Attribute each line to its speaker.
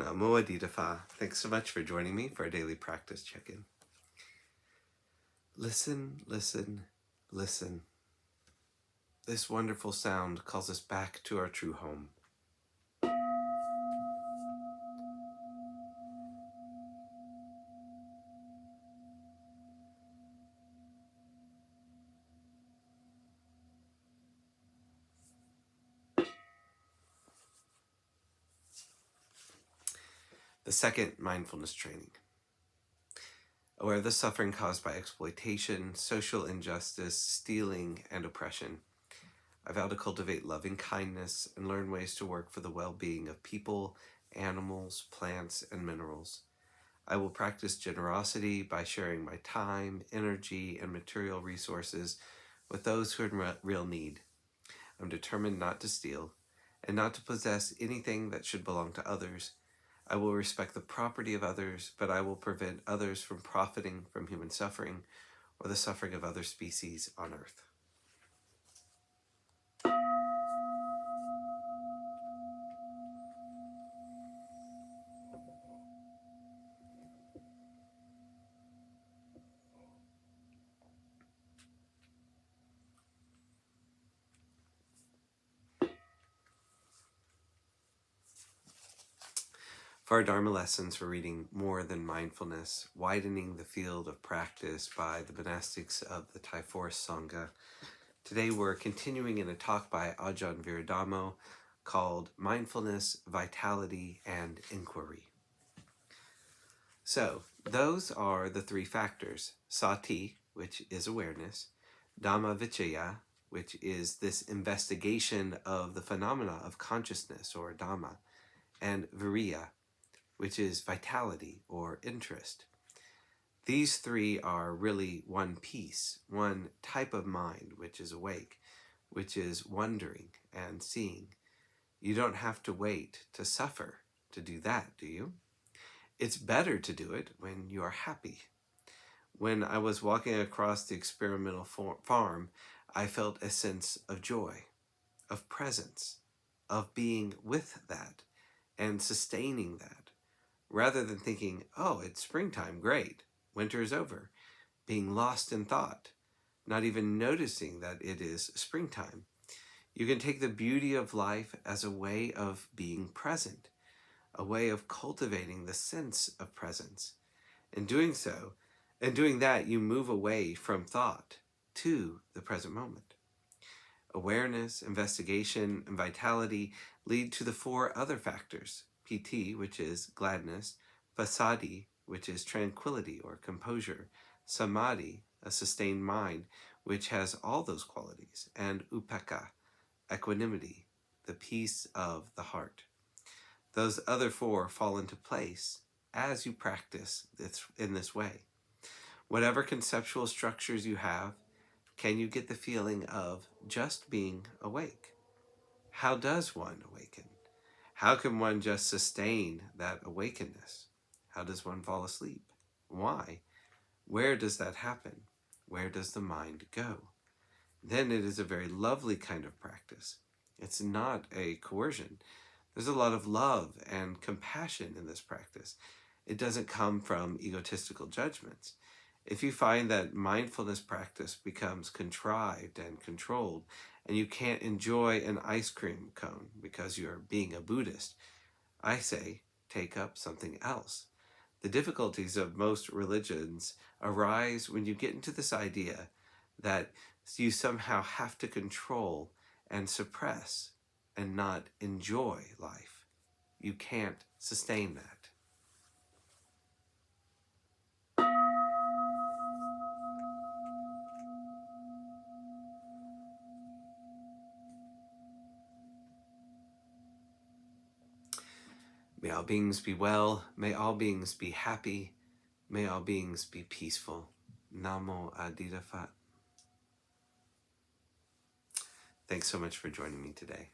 Speaker 1: Namo Phat. Thanks so much for joining me for a daily practice check-in. Listen, listen, listen. This wonderful sound calls us back to our true home. The second mindfulness training. Aware of the suffering caused by exploitation, social injustice, stealing, and oppression, I vow to cultivate loving kindness and learn ways to work for the well-being of people, animals, plants, and minerals. I will practice generosity by sharing my time, energy, and material resources with those who are in real need. I'm determined not to steal and not to possess anything that should belong to others. I will respect the property of others, but I will prevent others from profiting from human suffering or the suffering of other species on earth. For our Dharma lessons, we're reading More Than Mindfulness, Widening the Field of Practice by the Monastics of the Thai Forest Sangha. Today we're continuing in a talk by Ajahn Viradhammo called Mindfulness, Vitality, and Inquiry. So, those are the three factors. Sati, which is awareness, Dhamma Vichaya, which is this investigation of the phenomena of consciousness or Dhamma, and Viriya, which is vitality or interest. These three are really one piece, one type of mind, which is awake, which is wondering and seeing. You don't have to wait to suffer to do that, do you? It's better to do it when you are happy. When I was walking across the experimental farm, I felt a sense of joy, of presence, of being with that and sustaining that, rather than thinking, oh, it's springtime, great, winter is over, being lost in thought, not even noticing that it is springtime. You can take the beauty of life as a way of being present, a way of cultivating the sense of presence. In doing so, and doing that, you move away from thought to the present moment. Awareness, investigation, and vitality lead to the four other factors. Piti, which is gladness, Passaddhi, which is tranquility or composure, Samadhi, a sustained mind, which has all those qualities, and Upekkha, equanimity, the peace of the heart. Those other four fall into place as you practice in this way. Whatever conceptual structures you have, can you get the feeling of just being awake? How does one awaken? How can one just sustain that awakeness? How does one fall asleep? Why? Where does that happen? Where does the mind go? Then it is a very lovely kind of practice. It's not a coercion. There's a lot of love and compassion in this practice. It doesn't come from egotistical judgments. If you find that mindfulness practice becomes contrived and controlled, and you can't enjoy an ice cream cone because you're being a Buddhist, I say, take up something else. The difficulties of most religions arise when you get into this idea that you somehow have to control and suppress and not enjoy life. You can't sustain that. May all beings be well. May all beings be happy. May all beings be peaceful. Namo Phat. Thanks so much for joining me today.